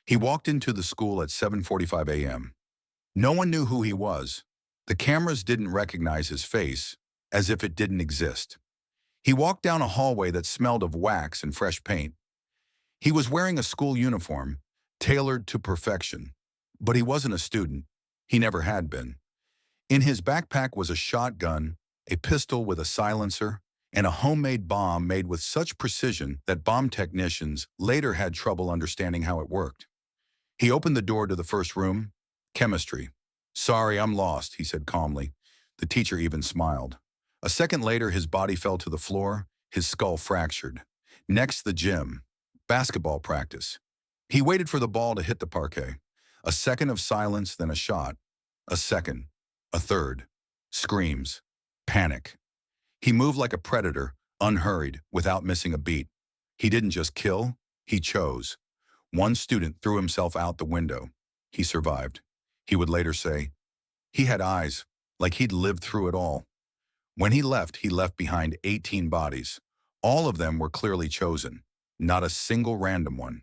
He walked into the school at 7:45 a.m. No one knew who he was. The cameras didn't recognize his face, as if it didn't exist. He walked down a hallway that smelled of wax and fresh paint. He was wearing a school uniform, tailored to perfection. But he wasn't a student. He never had been. In his backpack was a shotgun, a pistol with a silencer, and a homemade bomb made with such precision that bomb technicians later had trouble understanding how it worked. He opened the door to the first room. Chemistry. "Sorry, I'm lost," he said calmly. The teacher even smiled. A second later, his body fell to the floor, his skull fractured. Next, the gym. Basketball practice. He waited for the ball to hit the parquet. A second of silence, then a shot. A second. A third. Screams. Panic. He moved like a predator, unhurried, without missing a beat. He didn't just kill, he chose. One student threw himself out the window. He survived. He would later say, he had eyes, like he'd lived through it all. When he left behind 18 bodies. All of them were clearly chosen, not a single random one.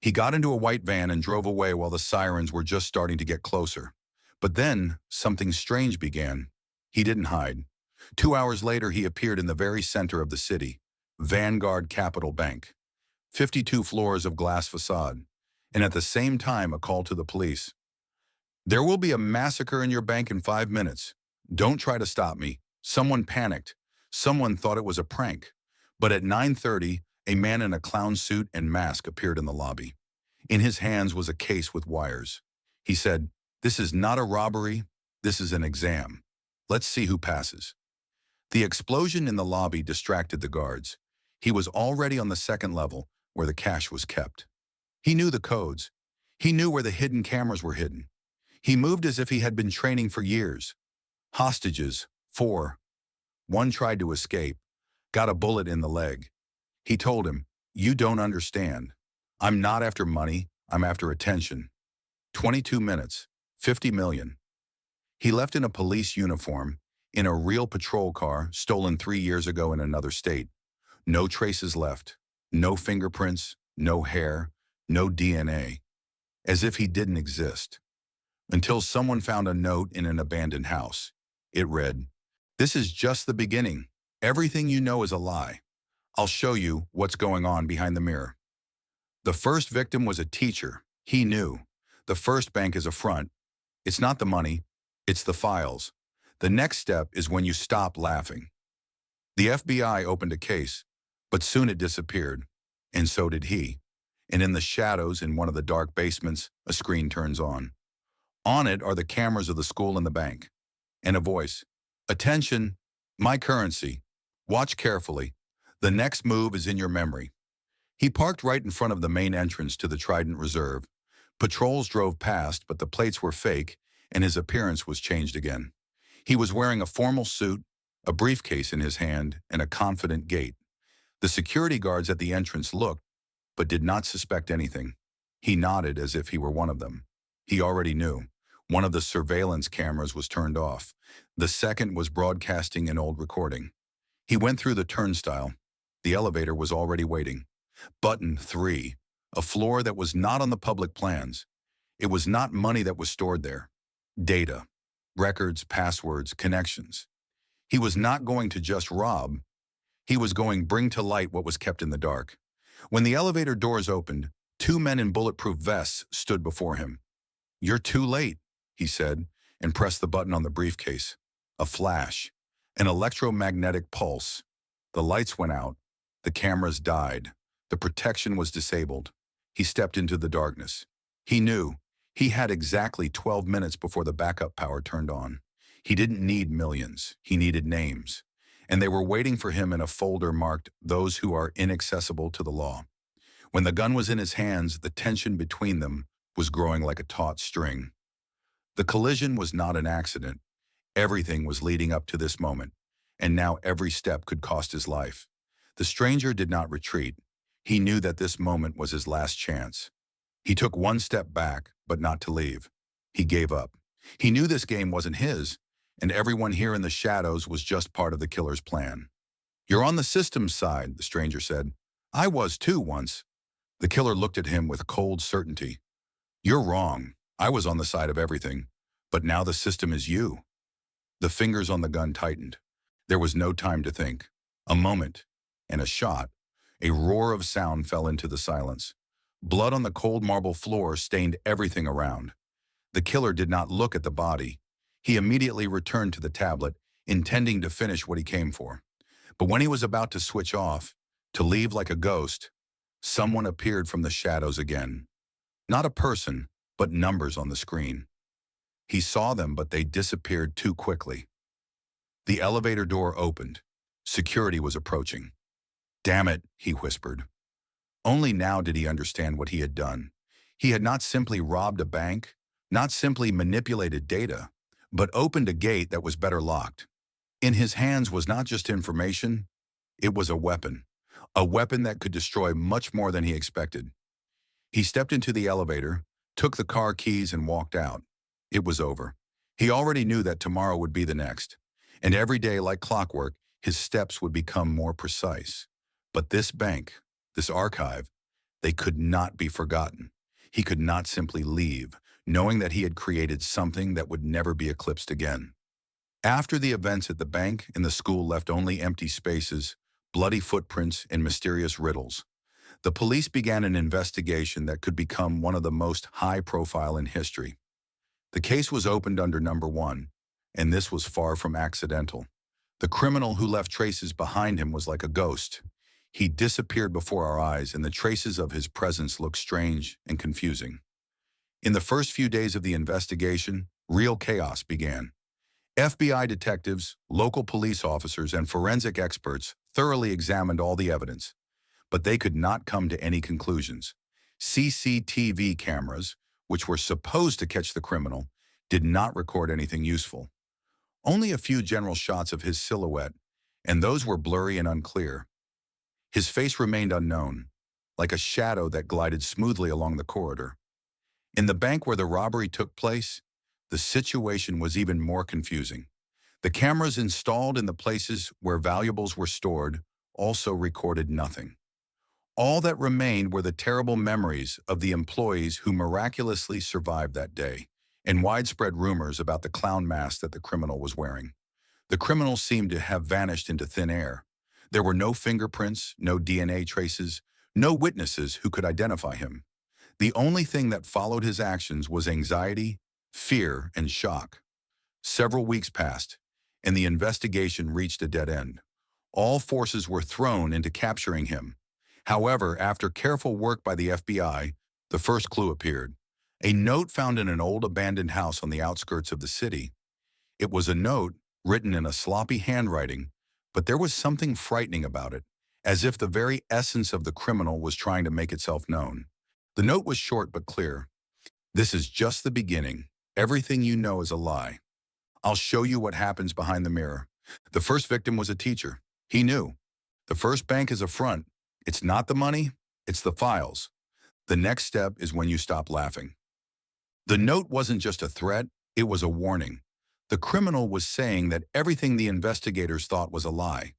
He got into a white van and drove away while the sirens were just starting to get closer. But then, something strange began. He didn't hide. 2 hours later, he appeared in the very center of the city, Vanguard Capital Bank. 52 floors of glass facade, and at the same time a call to the police. "There will be a massacre in your bank in 5 minutes. Don't try to stop me." Someone panicked. Someone thought it was a prank. But at 9:30, a man in a clown suit and mask appeared in the lobby. In his hands was a case with wires. He said, "This is not a robbery. This is an exam. Let's see who passes." The explosion in the lobby distracted the guards. He was already on the second level, where the cash was kept. He knew the codes. He knew where the hidden cameras were hidden. He moved as if he had been training for years. Hostages, 4. One tried to escape, got a bullet in the leg. He told him, "You don't understand. I'm not after money, I'm after attention." 22 minutes, 50 million. He left in a police uniform, in a real patrol car stolen 3 years ago in another state. No traces left, no fingerprints, no hair, no DNA. As if he didn't exist. Until someone found a note in an abandoned house. It read, "This is just the beginning. Everything you know is a lie. I'll show you what's going on behind the mirror." The first victim was a teacher. He knew. The first bank is a front. It's not the money, it's the files. The next step is when you stop laughing. The FBI opened a case, but soon it disappeared, and so did he. And in the shadows in one of the dark basements, a screen turns on. On it are the cameras of the school and the bank. And a voice, "Attention, my currency. Watch carefully. The next move is in your memory." He parked right in front of the main entrance to the Trident Reserve. Patrols drove past, but the plates were fake, and his appearance was changed again. He was wearing a formal suit, a briefcase in his hand, and a confident gait. The security guards at the entrance looked, but did not suspect anything. He nodded as if he were one of them. He already knew. One of the surveillance cameras was turned off. The second was broadcasting an old recording. He went through the turnstile. The elevator was already waiting. Button 3, a floor that was not on the public plans. It was not money that was stored there. Data, records, passwords, connections. He was not going to just rob. He was going bring to light what was kept in the dark. When the elevator doors opened, 2 men in bulletproof vests stood before him. "You're too late," he said, and pressed the button on the briefcase. A flash, an electromagnetic pulse. The lights went out. The cameras died. The protection was disabled. He stepped into the darkness. He knew. He had exactly 12 minutes before the backup power turned on. He didn't need millions. He needed names. And they were waiting for him in a folder marked "Those who are inaccessible to the law." When the gun was in his hands, the tension between them was growing like a taut string. The collision was not an accident. Everything was leading up to this moment, and now every step could cost his life. The stranger did not retreat. He knew that this moment was his last chance. He took one step back, but not to leave. He gave up. He knew this game wasn't his, and everyone here in the shadows was just part of the killer's plan. "You're on the system's side," the stranger said. "I was too once." The killer looked at him with cold certainty. You're wrong. I was on the side of everything. But now the system is you. The fingers on the gun tightened. There was no time to think. A moment, and a shot. A roar of sound fell into the silence. Blood on the cold marble floor stained everything around. The killer did not look at the body. He immediately returned to the tablet, intending to finish what he came for. But when he was about to switch off, to leave like a ghost, someone appeared from the shadows again. Not a person, but numbers on the screen. He saw them, but they disappeared too quickly. The elevator door opened. Security was approaching. Damn it, he whispered. Only now did he understand what he had done. He had not simply robbed a bank, not simply manipulated data, but opened a gate that was better locked. In his hands was not just information, it was a weapon that could destroy much more than he expected. He stepped into the elevator, took the car keys and walked out. It was over. He already knew that tomorrow would be the next, and every day, like clockwork, his steps would become more precise. But this bank, this archive, they could not be forgotten. He could not simply leave, knowing that he had created something that would never be eclipsed again. After the events at the bank and the school left only empty spaces, bloody footprints, and mysterious riddles, the police began an investigation that could become one of the most high-profile in history. The case was opened under number 1, and this was far from accidental. The criminal who left traces behind him was like a ghost. He disappeared before our eyes, and the traces of his presence looked strange and confusing. In the first few days of the investigation, real chaos began. FBI detectives, local police officers, and forensic experts thoroughly examined all the evidence, but they could not come to any conclusions. CCTV cameras, which were supposed to catch the criminal, did not record anything useful. Only a few general shots of his silhouette, and those were blurry and unclear. His face remained unknown, like a shadow that glided smoothly along the corridor. In the bank where the robbery took place, the situation was even more confusing. The cameras installed in the places where valuables were stored also recorded nothing. All that remained were the terrible memories of the employees who miraculously survived that day, and widespread rumors about the clown mask that the criminal was wearing. The criminal seemed to have vanished into thin air. There were no fingerprints, no DNA traces, no witnesses who could identify him. The only thing that followed his actions was anxiety, fear, and shock. Several weeks passed, and the investigation reached a dead end. All forces were thrown into capturing him. However, after careful work by the FBI, the first clue appeared. A note found in an old abandoned house on the outskirts of the city. It was a note written in a sloppy handwriting, but there was something frightening about it, as if the very essence of the criminal was trying to make itself known. The note was short but clear. This is just the beginning. Everything you know is a lie. I'll show you what happens behind the mirror. The first victim was a teacher. He knew. The first bank is a front. It's not the money, it's the files. The next step is when you stop laughing. The note wasn't just a threat, it was a warning. The criminal was saying that everything the investigators thought was a lie.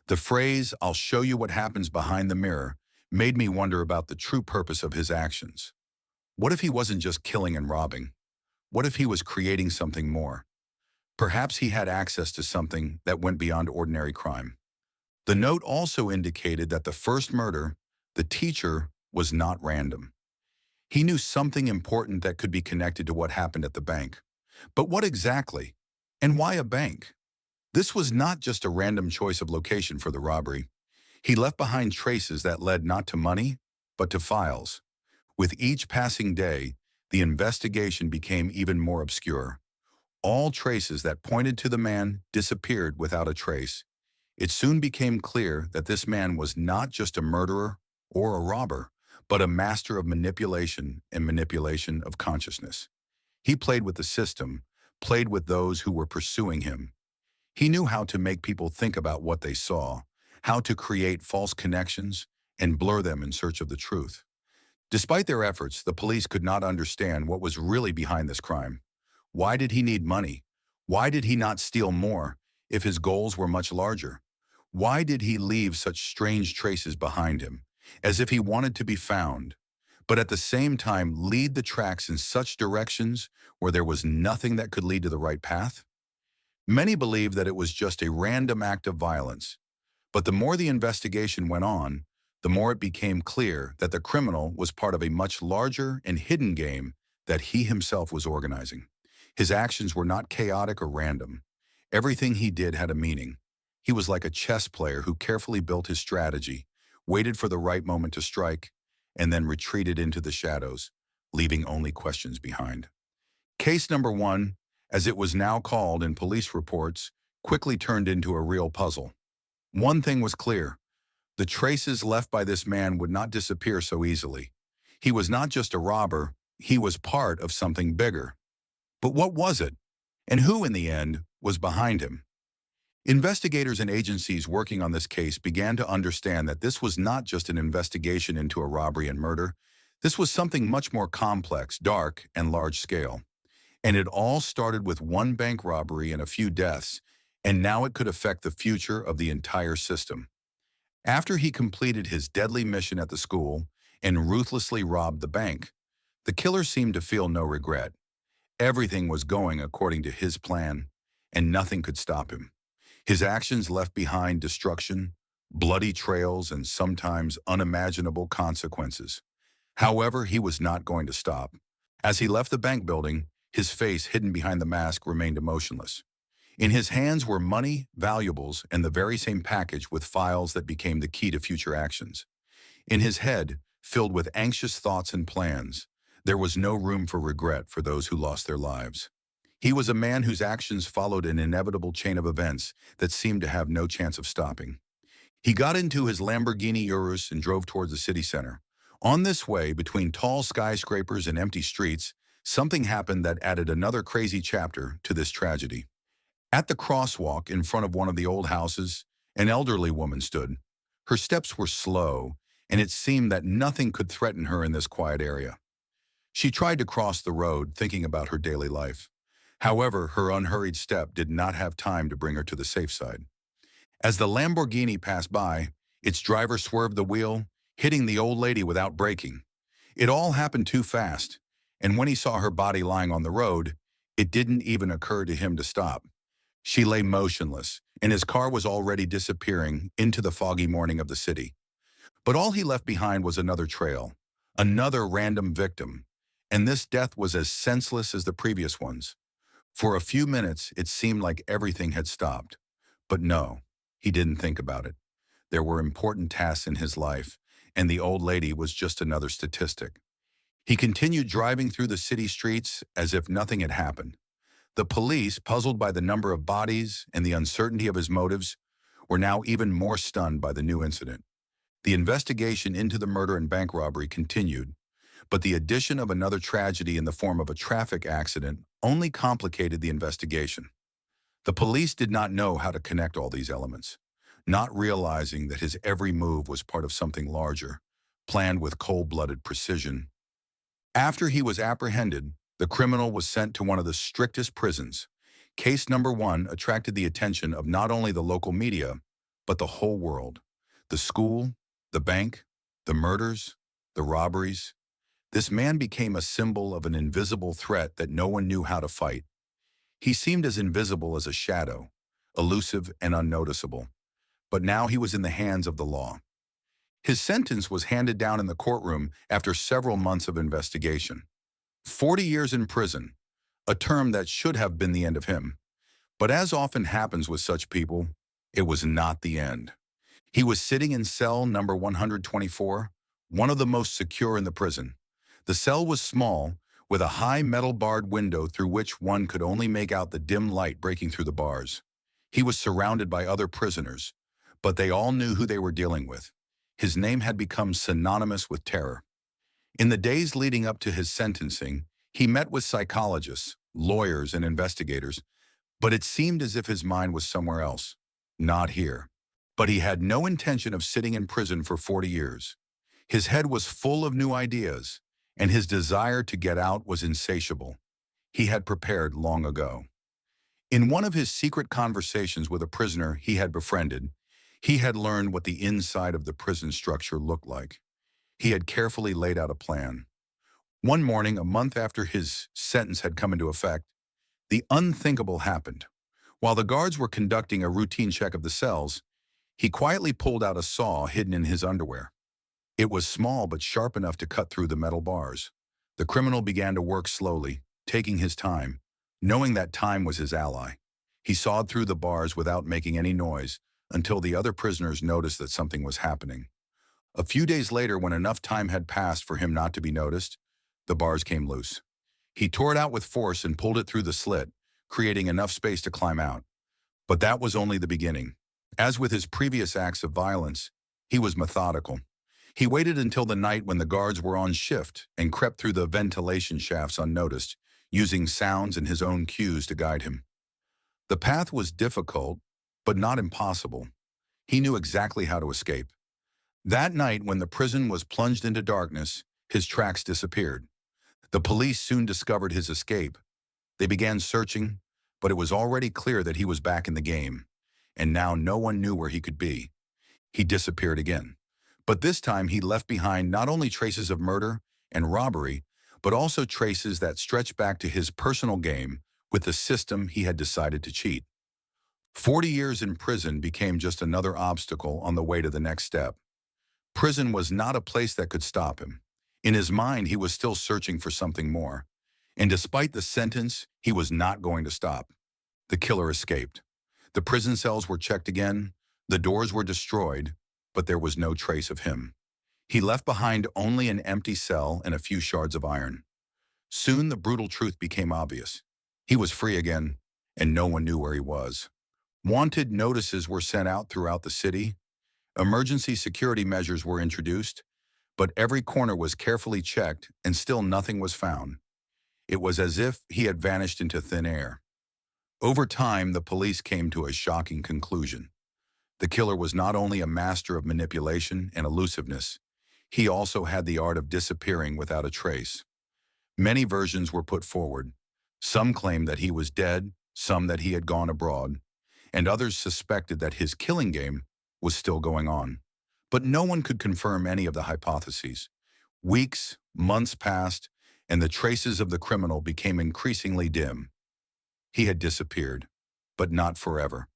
The phrase, "I'll show you what happens behind the mirror," made me wonder about the true purpose of his actions. What if he wasn't just killing and robbing? What if he was creating something more? Perhaps he had access to something that went beyond ordinary crime. The note also indicated that the first murder, the teacher, was not random. He knew something important that could be connected to what happened at the bank. But what exactly? And why a bank? This was not just a random choice of location for the robbery. He left behind traces that led not to money, but to files. With each passing day, the investigation became even more obscure. All traces that pointed to the man disappeared without a trace. It soon became clear that this man was not just a murderer or a robber, but a master of manipulation and manipulation of consciousness. He played with the system, played with those who were pursuing him. He knew how to make people think about what they saw, how to create false connections and blur them in search of the truth. Despite their efforts, the police could not understand what was really behind this crime. Why did he need money? Why did he not steal more if his goals were much larger? Why did he leave such strange traces behind him? as if he wanted to be found, but at the same time lead the tracks in such directions where there was nothing that could lead to the right path? Many believed that it was just a random act of violence, but the more the investigation went on, the more it became clear that the criminal was part of a much larger and hidden game that he himself was organizing. His actions were not chaotic or random. Everything he did had a meaning. He was like a chess player who carefully built his strategy, waited for the right moment to strike, and then retreated into the shadows, leaving only questions behind. Case number one, as it was now called in police reports, quickly turned into a real puzzle. One thing was clear: the traces left by this man would not disappear so easily. He was not just a robber, he was part of something bigger. But what was it? And who, in the end, was behind him? Investigators and agencies working on this case began to understand that this was not just an investigation into a robbery and murder. This was something much more complex, dark, and large-scale. And it all started with one bank robbery and a few deaths, and now it could affect the future of the entire system. After he completed his deadly mission at the school and ruthlessly robbed the bank, the killer seemed to feel no regret. Everything was going according to his plan, and nothing could stop him. His actions left behind destruction, bloody trails, and sometimes unimaginable consequences. However, he was not going to stop. As he left the bank building, his face hidden behind the mask remained emotionless. In his hands were money, valuables, and the very same package with files that became the key to future actions. In his head, filled with anxious thoughts and plans, there was no room for regret for those who lost their lives. He was a man whose actions followed an inevitable chain of events that seemed to have no chance of stopping. He got into his Lamborghini Urus and drove towards the city center. On this way, between tall skyscrapers and empty streets, something happened that added another crazy chapter to this tragedy. At the crosswalk in front of one of the old houses, an elderly woman stood. Her steps were slow, and it seemed that nothing could threaten her in this quiet area. She tried to cross the road, thinking about her daily life. However, her unhurried step did not have time to bring her to the safe side. As the Lamborghini passed by, its driver swerved the wheel, hitting the old lady without braking. It all happened too fast, and when he saw her body lying on the road, it didn't even occur to him to stop. She lay motionless, and his car was already disappearing into the foggy morning of the city. But all he left behind was another trail, another random victim, and this death was as senseless as the previous ones. For a few minutes, it seemed like everything had stopped. But no, he didn't think about it. There were important tasks in his life, and the old lady was just another statistic. He continued driving through the city streets as if nothing had happened. The police, puzzled by the number of bodies and the uncertainty of his motives, were now even more stunned by the new incident. The investigation into the murder and bank robbery continued, but the addition of another tragedy in the form of a traffic accident only complicated the investigation. The police did not know how to connect all these elements, not realizing that his every move was part of something larger, planned with cold-blooded precision. After he was apprehended, the criminal was sent to one of the strictest prisons. Case number one attracted the attention of not only the local media, but the whole world. The school, the bank, the murders, the robberies. This man became a symbol of an invisible threat that no one knew how to fight. He seemed as invisible as a shadow, elusive and unnoticeable. But now he was in the hands of the law. His sentence was handed down in the courtroom after several months of investigation. 40 years in prison, a term that should have been the end of him. But as often happens with such people, it was not the end. He was sitting in cell number 124, one of the most secure in the prison. The cell was small, with a high metal-barred window through which one could only make out the dim light breaking through the bars. He was surrounded by other prisoners, but they all knew who they were dealing with. His name had become synonymous with terror. In the days leading up to his sentencing, he met with psychologists, lawyers, and investigators, but it seemed as if his mind was somewhere else, not here. But he had no intention of sitting in prison for 40 years. His head was full of new ideas, and his desire to get out was insatiable. He had prepared long ago. In one of his secret conversations with a prisoner he had befriended, He had learned what the inside of the prison structure looked like. He had carefully laid out a plan. One morning, a month after his sentence had come into effect, the unthinkable happened. While the guards were conducting a routine check of the cells, he quietly pulled out a saw hidden in his underwear. It was small but sharp enough to cut through the metal bars. The criminal began to work slowly, taking his time, knowing that time was his ally. He sawed through the bars without making any noise until the other prisoners noticed that something was happening. A few days later, when enough time had passed for him not to be noticed, the bars came loose. He tore it out with force and pulled it through the slit, creating enough space to climb out. But that was only the beginning. As with his previous acts of violence, he was methodical. He waited until the night when the guards were on shift and crept through the ventilation shafts unnoticed, using sounds and his own cues to guide him. The path was difficult, but not impossible. He knew exactly how to escape. That night, when the prison was plunged into darkness, his tracks disappeared. The police soon discovered his escape. They began searching, but it was already clear that he was back in the game, and now no one knew where he could be. He disappeared again. But this time he left behind not only traces of murder and robbery, but also traces that stretched back to his personal game with the system he had decided to cheat. 40 years in prison became just another obstacle on the way to the next step. Prison was not a place that could stop him. In his mind, he was still searching for something more. And despite the sentence, he was not going to stop. The killer escaped. The prison cells were checked again, the doors were destroyed, but there was no trace of him. He left behind only an empty cell and a few shards of iron. Soon the brutal truth became obvious. He was free again, and no one knew where he was. Wanted notices were sent out throughout the city. Emergency security measures were introduced, but every corner was carefully checked and still nothing was found. It was as if he had vanished into thin air. Over time, the police came to a shocking conclusion. The killer was not only a master of manipulation and elusiveness, he also had the art of disappearing without a trace. Many versions were put forward. Some claimed that he was dead, some that he had gone abroad, and others suspected that his killing game was still going on. But no one could confirm any of the hypotheses. Weeks, months passed, and the traces of the criminal became increasingly dim. He had disappeared, but not forever.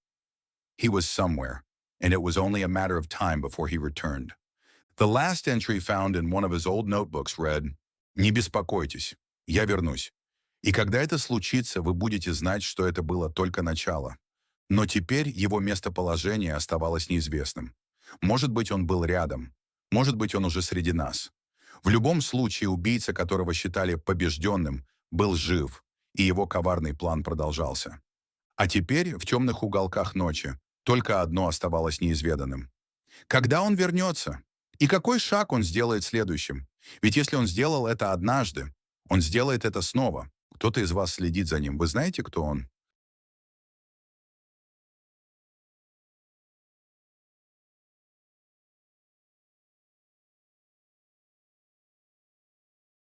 He was somewhere, and it was only a matter of time before he returned. The last entry found in one of his old notebooks read, «Не беспокойтесь, я вернусь. И когда это случится, вы будете знать, что это было только начало». Но теперь его местоположение оставалось неизвестным. Может быть, он был рядом, может быть, он уже среди нас. В любом случае, убийца, которого считали побежденным, был жив, и его коварный план продолжался. А теперь, в темных уголках ночи, только одно оставалось неизведанным. Когда он вернется? И какой шаг он сделает следующим? Ведь если он сделал это однажды, он сделает это снова. Кто-то из вас следит за ним. Вы знаете, кто он?